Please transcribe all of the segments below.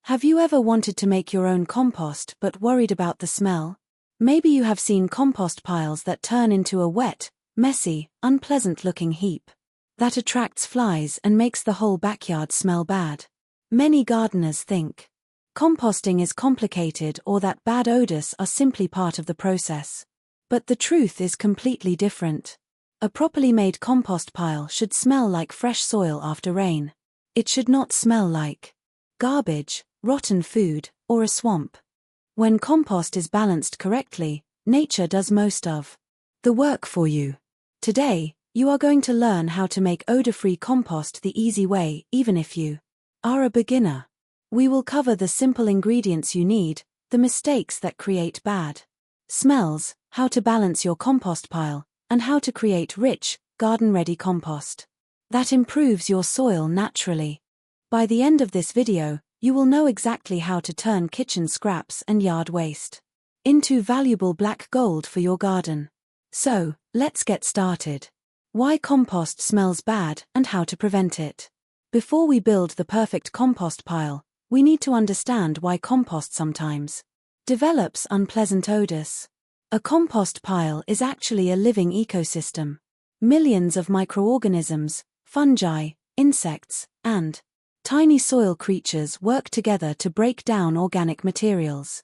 Have you ever wanted to make your own compost but worried about the smell? Maybe you have seen compost piles that turn into a wet, messy, unpleasant-looking heap that attracts flies and makes the whole backyard smell bad. Many gardeners think composting is complicated or that bad odors are simply part of the process. But the truth is completely different. A properly made compost pile should smell like fresh soil after rain. It should not smell like garbage, rotten food, or a swamp. When compost is balanced correctly, nature does most of the work for you. Today, you are going to learn how to make odor-free compost the easy way, even if you are a beginner. We will cover the simple ingredients you need, the mistakes that create bad smells, how to balance your compost pile, and how to create rich, garden-ready compost that improves your soil naturally. By the end of this video, you will know exactly how to turn kitchen scraps and yard waste into valuable black gold for your garden. So, let's get started. Why compost smells bad and how to prevent it. Before we build the perfect compost pile, we need to understand why compost sometimes develops unpleasant odors. A compost pile is actually a living ecosystem. Millions of microorganisms, fungi, insects, and tiny soil creatures work together to break down organic materials.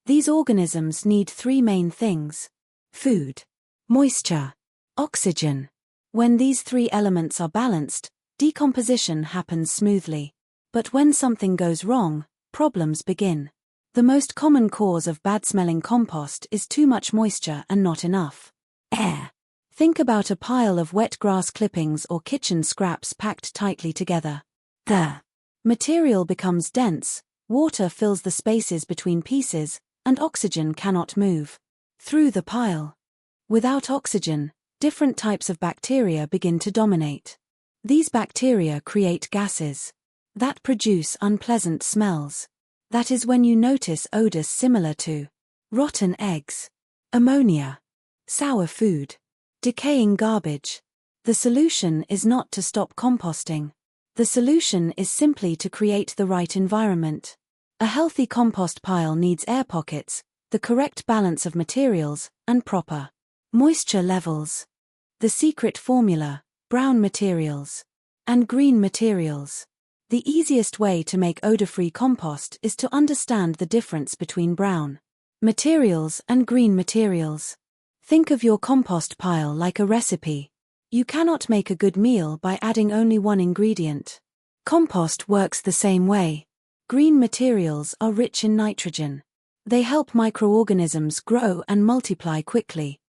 These organisms need three main things: food, moisture, oxygen. When these three elements are balanced, decomposition happens smoothly. But when something goes wrong, problems begin. The most common cause of bad-smelling compost is too much moisture and not enough air. Think about a pile of wet grass clippings or kitchen scraps packed tightly together. The material becomes dense, water fills the spaces between pieces, and oxygen cannot move through the pile. Without oxygen, different types of bacteria begin to dominate. These bacteria create gases that produce unpleasant smells. That is when you notice odors similar to rotten eggs, ammonia, sour food, decaying garbage. The solution is not to stop composting. The solution is simply to create the right environment. A healthy compost pile needs air pockets, the correct balance of materials, and proper moisture levels. The secret formula: brown materials and green materials. The easiest way to make odor-free compost is to understand the difference between brown materials and green materials. Think of your compost pile like a recipe. You cannot make a good meal by adding only one ingredient. Compost works the same way. Green materials are rich in nitrogen. They help microorganisms grow and multiply quickly.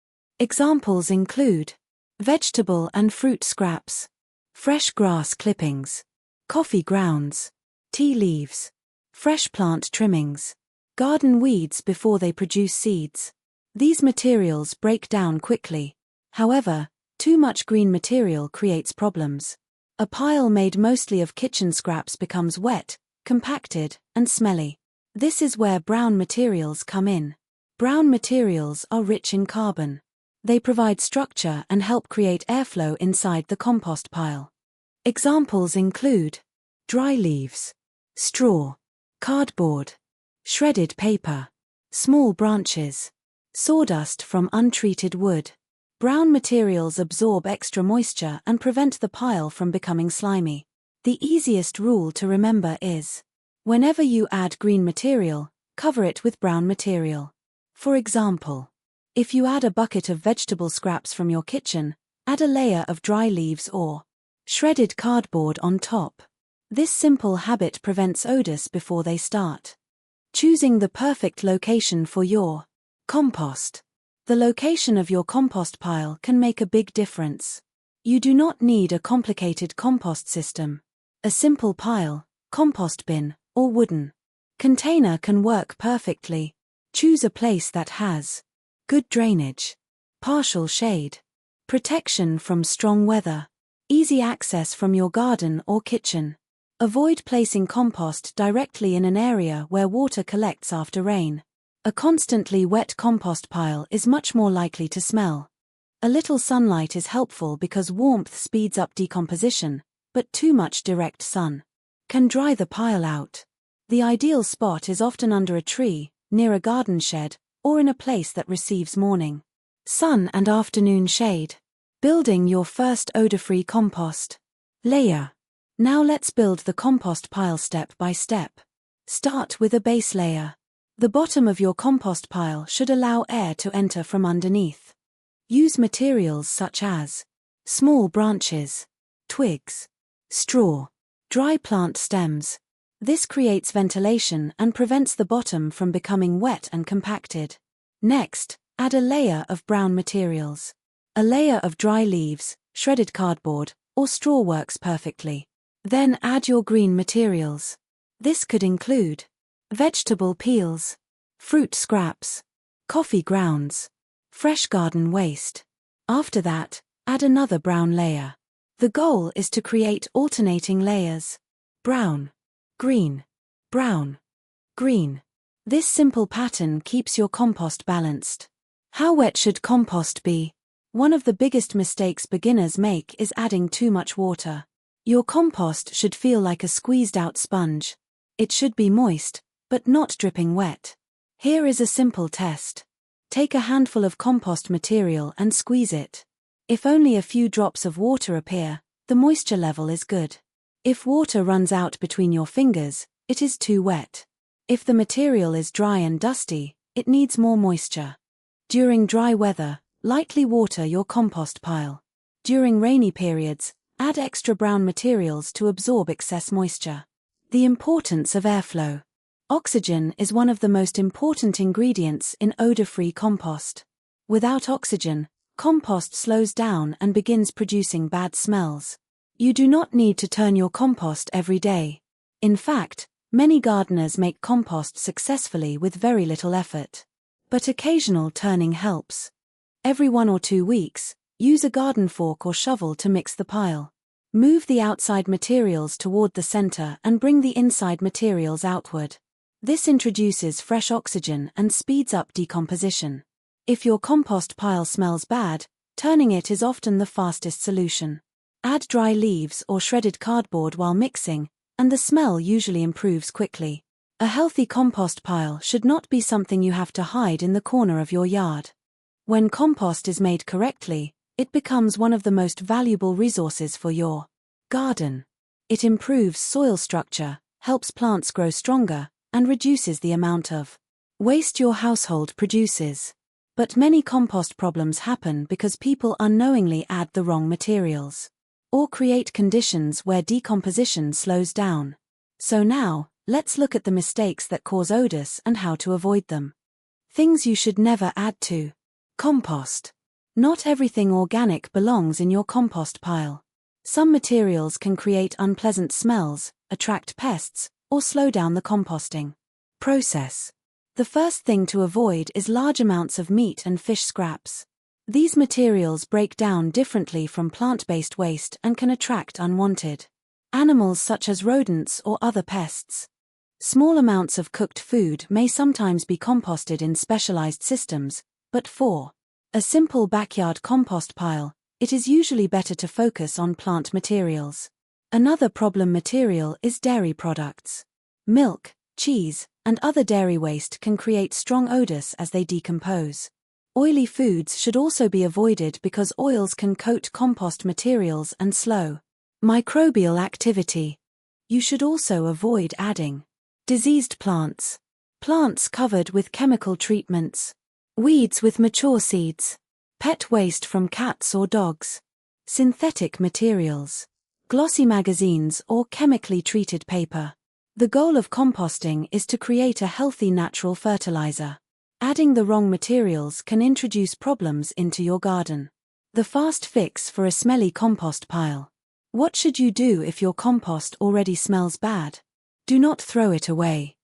Examples include vegetable and fruit scraps, fresh grass clippings, coffee grounds, tea leaves, fresh plant trimmings, garden weeds before they produce seeds. These materials break down quickly. However, too much green material creates problems. A pile made mostly of kitchen scraps becomes wet, compacted, and smelly. This is where brown materials come in. Brown materials are rich in carbon. They provide structure and help create airflow inside the compost pile. Examples include dry leaves, straw, cardboard, shredded paper, small branches, sawdust from untreated wood. Brown materials absorb extra moisture and prevent the pile from becoming slimy. The easiest rule to remember is: whenever you add green material, cover it with brown material. For example, if you add a bucket of vegetable scraps from your kitchen, add a layer of dry leaves or shredded cardboard on top. This simple habit prevents odors before they start. Choosing the perfect location for your compost. The location of your compost pile can make a big difference. You do not need a complicated compost system. A simple pile, compost bin, or wooden container can work perfectly. Choose a place that has good drainage, partial shade, protection from strong weather, easy access from your garden or kitchen. Avoid placing compost directly in an area where water collects after rain. A constantly wet compost pile is much more likely to smell. A little sunlight is helpful because warmth speeds up decomposition, but too much direct sun can dry the pile out. The ideal spot is often under a tree, near a garden shed, or in a place that receives morning sun and afternoon shade. Building your first odor-free compost. Layer. Now let's build the compost pile step by step. Start with a base layer. The bottom of your compost pile should allow air to enter from underneath. Use materials such as small branches, twigs, straw, dry plant stems. This creates ventilation and prevents the bottom from becoming wet and compacted. Next, add a layer of brown materials. A layer of dry leaves, shredded cardboard, or straw works perfectly. Then add your green materials. This could include vegetable peels, fruit scraps, coffee grounds, fresh garden waste. After that, add another brown layer. The goal is to create alternating layers. Brown, green, brown, green. This simple pattern keeps your compost balanced. How wet should compost be? One of the biggest mistakes beginners make is adding too much water. Your compost should feel like a squeezed-out sponge. It should be moist, but not dripping wet. Here is a simple test. Take a handful of compost material and squeeze it. If only a few drops of water appear, the moisture level is good. If water runs out between your fingers, it is too wet. If the material is dry and dusty, it needs more moisture. During dry weather, lightly water your compost pile. During rainy periods, add extra brown materials to absorb excess moisture. The importance of airflow. Oxygen is one of the most important ingredients in odor-free compost. Without oxygen, compost slows down and begins producing bad smells. You do not need to turn your compost every day. In fact, many gardeners make compost successfully with very little effort. But occasional turning helps. Every 1 or 2 weeks, use a garden fork or shovel to mix the pile. Move the outside materials toward the center and bring the inside materials outward. This introduces fresh oxygen and speeds up decomposition. If your compost pile smells bad, turning it is often the fastest solution. Add dry leaves or shredded cardboard while mixing, and the smell usually improves quickly. A healthy compost pile should not be something you have to hide in the corner of your yard. When compost is made correctly, it becomes one of the most valuable resources for your garden. It improves soil structure, helps plants grow stronger, and reduces the amount of waste your household produces. But many compost problems happen because people unknowingly add the wrong materials, or create conditions where decomposition slows down. So now, let's look at the mistakes that cause odors and how to avoid them. Things you should never add to compost. Not everything organic belongs in your compost pile. Some materials can create unpleasant smells, attract pests, or slow down the composting process. The first thing to avoid is large amounts of meat and fish scraps. These materials break down differently from plant-based waste and can attract unwanted animals such as rodents or other pests. Small amounts of cooked food may sometimes be composted in specialized systems, but for a simple backyard compost pile, it is usually better to focus on plant materials. Another problem material is dairy products. Milk, cheese, and other dairy waste can create strong odors as they decompose. Oily foods should also be avoided because oils can coat compost materials and slow microbial activity. You should also avoid adding diseased plants, plants covered with chemical treatments, weeds with mature seeds, pet waste from cats or dogs, synthetic materials, glossy magazines or chemically treated paper. The goal of composting is to create a healthy natural fertilizer. Adding the wrong materials can introduce problems into your garden. The fast fix for a smelly compost pile. What should you do if your compost already smells bad? Do not throw it away.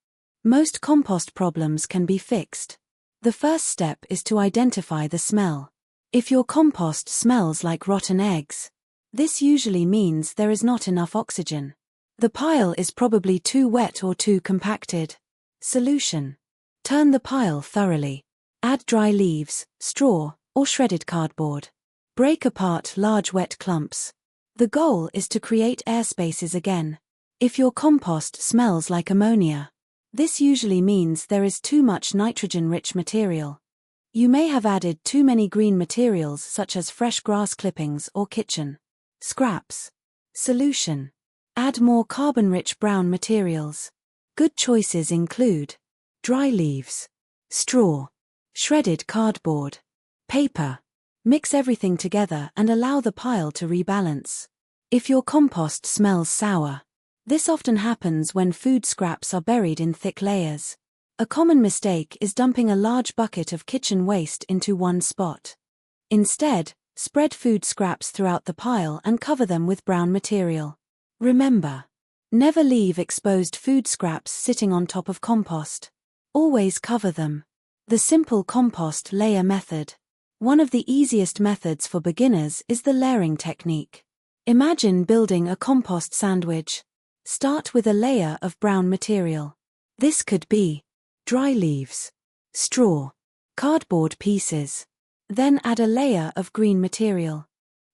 Most compost problems can be fixed. The first step is to identify the smell. If your compost smells like rotten eggs, this usually means there is not enough oxygen. The pile is probably too wet or too compacted. Solution: turn the pile thoroughly. Add dry leaves, straw, or shredded cardboard. Break apart large wet clumps. The goal is to create air spaces again. If your compost smells like ammonia, This usually means there is too much nitrogen-rich material. You may have added too many green materials such as fresh grass clippings or kitchen scraps. Solution: add more carbon-rich brown materials. Good choices include dry leaves, straw, shredded cardboard, paper. Mix everything together and allow the pile to rebalance. If your compost smells sour, this often happens when food scraps are buried in thick layers. A common mistake is dumping a large bucket of kitchen waste into one spot. Instead, spread food scraps throughout the pile and cover them with brown material. Remember, never leave exposed food scraps sitting on top of compost. Always cover them. The simple compost layer method. One of the easiest methods for beginners is the layering technique. Imagine building a compost sandwich. Start with a layer of brown material. This could be dry leaves, straw, cardboard pieces. Then add a layer of green material.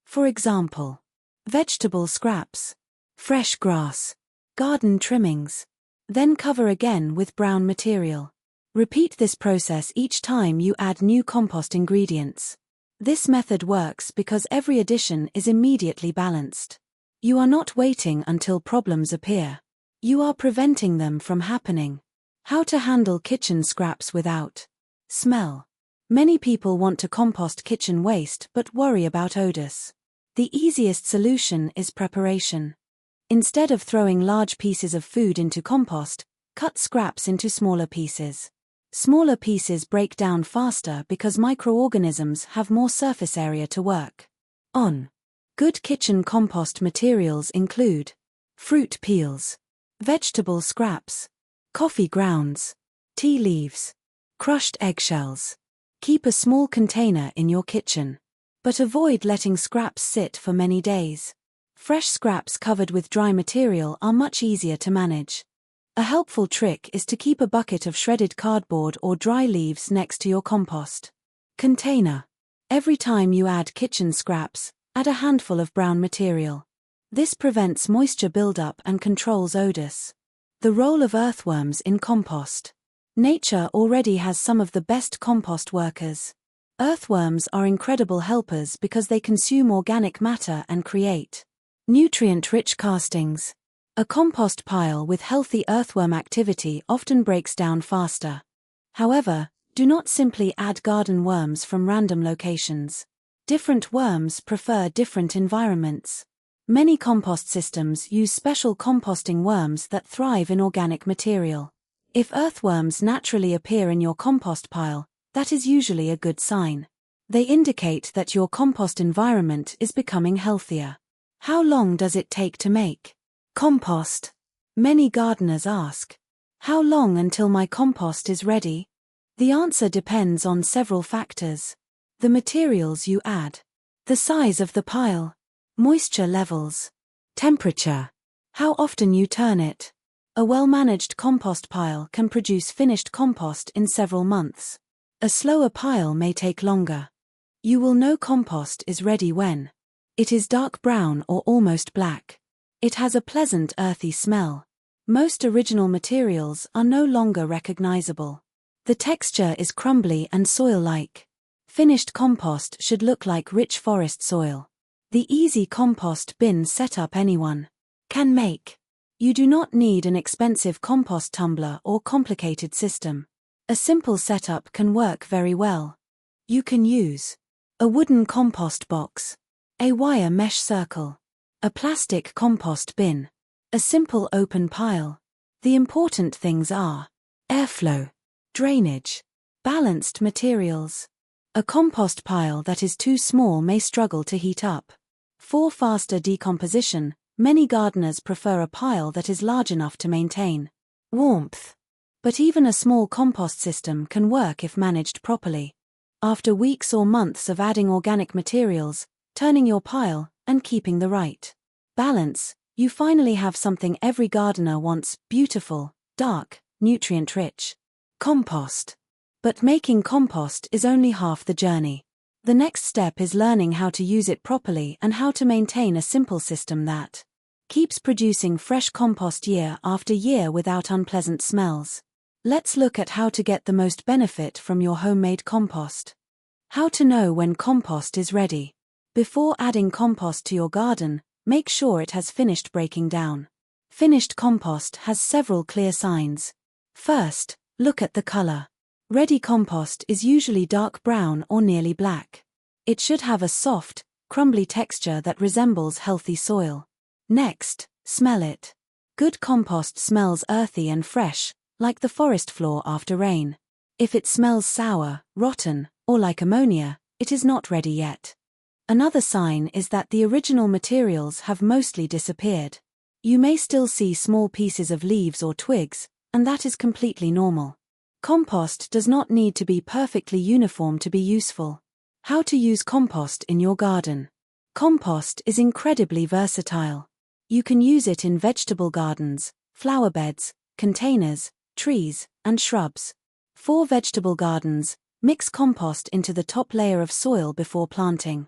For example, vegetable scraps, fresh grass, garden trimmings. Then cover again with brown material. Repeat this process each time you add new compost ingredients. This method works because every addition is immediately balanced. You are not waiting until problems appear. You are preventing them from happening. How to handle kitchen scraps without smell. Many people want to compost kitchen waste but worry about odors. The easiest solution is preparation. Instead of throwing large pieces of food into compost, cut scraps into smaller pieces. Smaller pieces break down faster because microorganisms have more surface area to work on. Good kitchen compost materials include fruit peels, vegetable scraps, coffee grounds, tea leaves, crushed eggshells. Keep a small container in your kitchen, but avoid letting scraps sit for many days. Fresh scraps covered with dry material are much easier to manage. A helpful trick is to keep a bucket of shredded cardboard or dry leaves next to your compost container. Every time you add kitchen scraps, add a handful of brown material. This prevents moisture buildup and controls odors. The role of earthworms in compost. Nature already has some of the best compost workers. Earthworms are incredible helpers because they consume organic matter and create nutrient-rich castings. A compost pile with healthy earthworm activity often breaks down faster. However, do not simply add garden worms from random locations. Different worms prefer different environments. Many compost systems use special composting worms that thrive in organic material. If earthworms naturally appear in your compost pile, that is usually a good sign. They indicate that your compost environment is becoming healthier. How long does it take to make compost? Many gardeners ask, how long until my compost is ready? The answer depends on several factors. The materials you add, the size of the pile, moisture levels, temperature, how often you turn it. A well-managed compost pile can produce finished compost in several months. A slower pile may take longer. You will know compost is ready when it is dark brown or almost black. It has a pleasant earthy smell. Most original materials are no longer recognizable. The texture is crumbly and soil-like. Finished compost should look like rich forest soil. The easy compost bin setup anyone can make. You do not need an expensive compost tumbler or complicated system. A simple setup can work very well. You can use a wooden compost box, a wire mesh circle, a plastic compost bin, a simple open pile. The important things are airflow, drainage, balanced materials. A compost pile that is too small may struggle to heat up. For faster decomposition, many gardeners prefer a pile that is large enough to maintain warmth. But even a small compost system can work if managed properly. After weeks or months of adding organic materials, turning your pile, and keeping the right balance, you finally have something every gardener wants: beautiful, dark, nutrient-rich compost. But making compost is only half the journey. The next step is learning how to use it properly and how to maintain a simple system that keeps producing fresh compost year after year without unpleasant smells. Let's look at how to get the most benefit from your homemade compost. How to know when compost is ready. Before adding compost to your garden, make sure it has finished breaking down. Finished compost has several clear signs. First, look at the color. Ready compost is usually dark brown or nearly black. It should have a soft, crumbly texture that resembles healthy soil. Next, smell it. Good compost smells earthy and fresh, like the forest floor after rain. If it smells sour, rotten, or like ammonia, it is not ready yet. Another sign is that the original materials have mostly disappeared. You may still see small pieces of leaves or twigs, and that is completely normal. Compost does not need to be perfectly uniform to be useful. How to use compost in your garden. Compost is incredibly versatile. You can use it in vegetable gardens, flower beds, containers, trees, and shrubs. For vegetable gardens, mix compost into the top layer of soil before planting.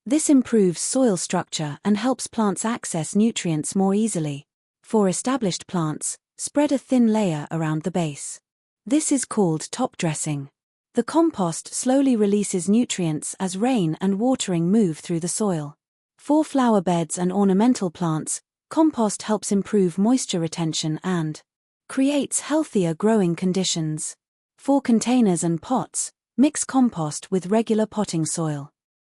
This improves soil structure and helps plants access nutrients more easily. For established plants, spread a thin layer around the base. This is called top dressing. The compost slowly releases nutrients as rain and watering move through the soil. For flower beds and ornamental plants, compost helps improve moisture retention and creates healthier growing conditions. For containers and pots, mix compost with regular potting soil.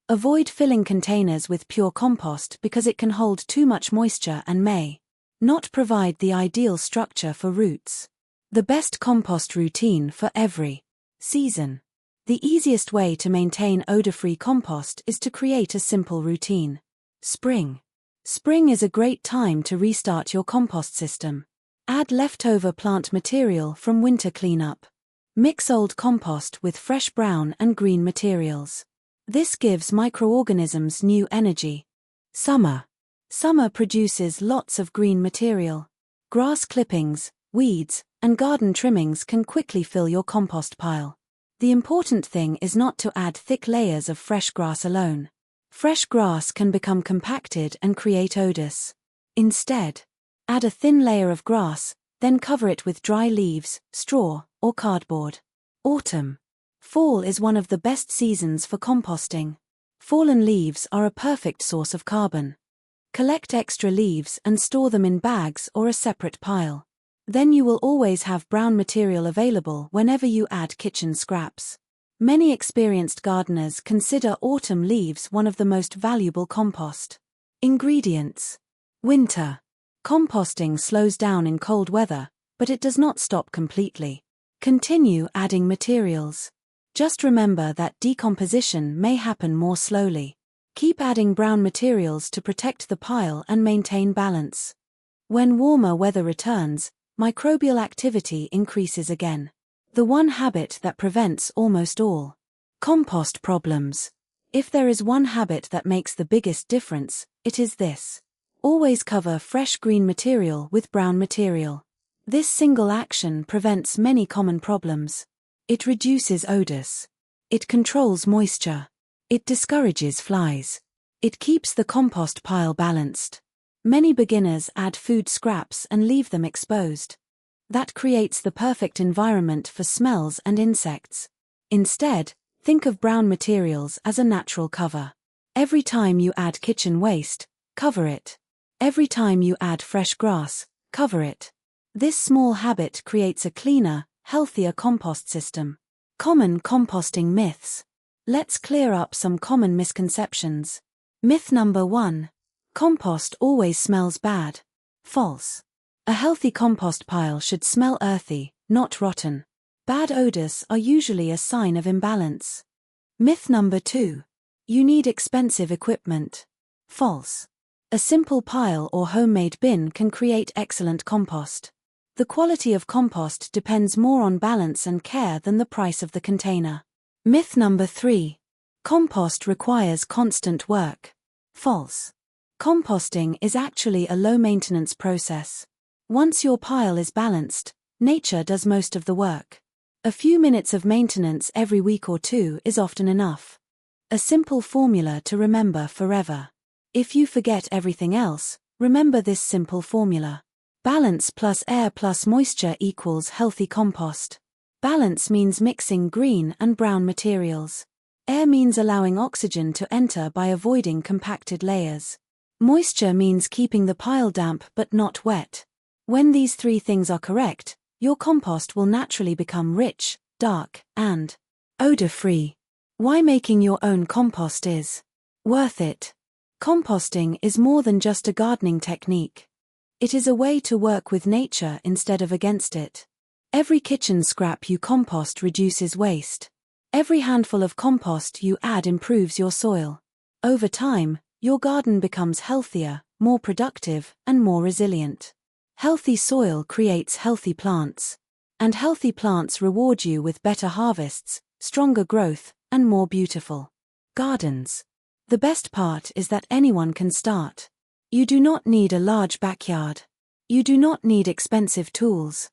Avoid filling containers with pure compost because it can hold too much moisture and may not provide the ideal structure for roots. The best compost routine for every season. The easiest way to maintain odor-free compost is to create a simple routine. Spring. Spring is a great time to restart your compost system. Add leftover plant material from winter cleanup. Mix old compost with fresh brown and green materials. This gives microorganisms new energy. Summer. Summer produces lots of green material. Grass clippings, weeds, and garden trimmings can quickly fill your compost pile. The important thing is not to add thick layers of fresh grass alone. Fresh grass can become compacted and create odors. Instead, add a thin layer of grass, then cover it with dry leaves, straw, or cardboard. Autumn. Fall is one of the best seasons for composting. Fallen leaves are a perfect source of carbon. Collect extra leaves and store them in bags or a separate pile. Then you will always have brown material available whenever you add kitchen scraps. Many experienced gardeners consider autumn leaves one of the most valuable compost. Ingredients. Winter. Composting slows down in cold weather, but it does not stop completely. Continue adding materials. Just remember that decomposition may happen more slowly. Keep adding brown materials to protect the pile and maintain balance. When warmer weather returns, microbial activity increases again. The one habit that prevents almost all compost problems. If there is one habit that makes the biggest difference, it is this. Always cover fresh green material with brown material. This single action prevents many common problems. It reduces odors. It controls moisture. It discourages flies. It keeps the compost pile balanced. Many beginners add food scraps and leave them exposed. That creates the perfect environment for smells and insects. Instead, think of brown materials as a natural cover. Every time you add kitchen waste, cover it. Every time you add fresh grass, cover it. This small habit creates a cleaner, healthier compost system. Common composting myths. Let's clear up some common misconceptions. Myth number 1. Compost always smells bad. False. A healthy compost pile should smell earthy, not rotten. Bad odors are usually a sign of imbalance. Myth number 2. You need expensive equipment. False. A simple pile or homemade bin can create excellent compost. The quality of compost depends more on balance and care than the price of the container. Myth number 3. Compost requires constant work. False. Composting is actually a low-maintenance process. Once your pile is balanced, nature does most of the work. A few minutes of maintenance every week or two is often enough. A simple formula to remember forever. If you forget everything else, remember this simple formula. Balance plus air plus moisture equals healthy compost. Balance means mixing green and brown materials. Air means allowing oxygen to enter by avoiding compacted layers. Moisture means keeping the pile damp but not wet. When these three things are correct, your compost will naturally become rich, dark, and odor-free. Why making your own compost is worth it. Composting is more than just a gardening technique. It is a way to work with nature instead of against it. Every kitchen scrap you compost reduces waste. Every handful of compost you add improves your soil. Over time, your garden becomes healthier, more productive, and more resilient. Healthy soil creates healthy plants. And healthy plants reward you with better harvests, stronger growth, and more beautiful gardens. The best part is that anyone can start. You do not need a large backyard. You do not need expensive tools.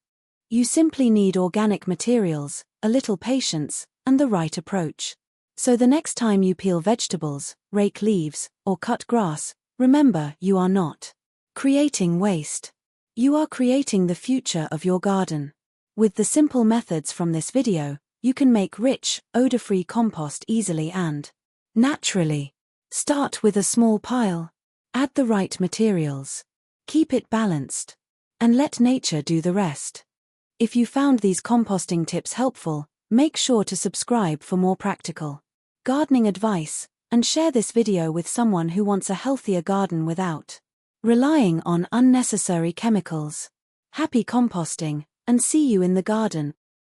You simply need organic materials, a little patience, and the right approach. So the next time you peel vegetables, rake leaves, or cut grass, remember you are not creating waste. You are creating the future of your garden. With the simple methods from this video, you can make rich, odor-free compost easily and naturally. Start with a small pile. Add the right materials. Keep it balanced. And let nature do the rest. If you found these composting tips helpful, make sure to subscribe for more practical gardening advice, and share this video with someone who wants a healthier garden without relying on unnecessary chemicals. Happy composting, and see you in the garden.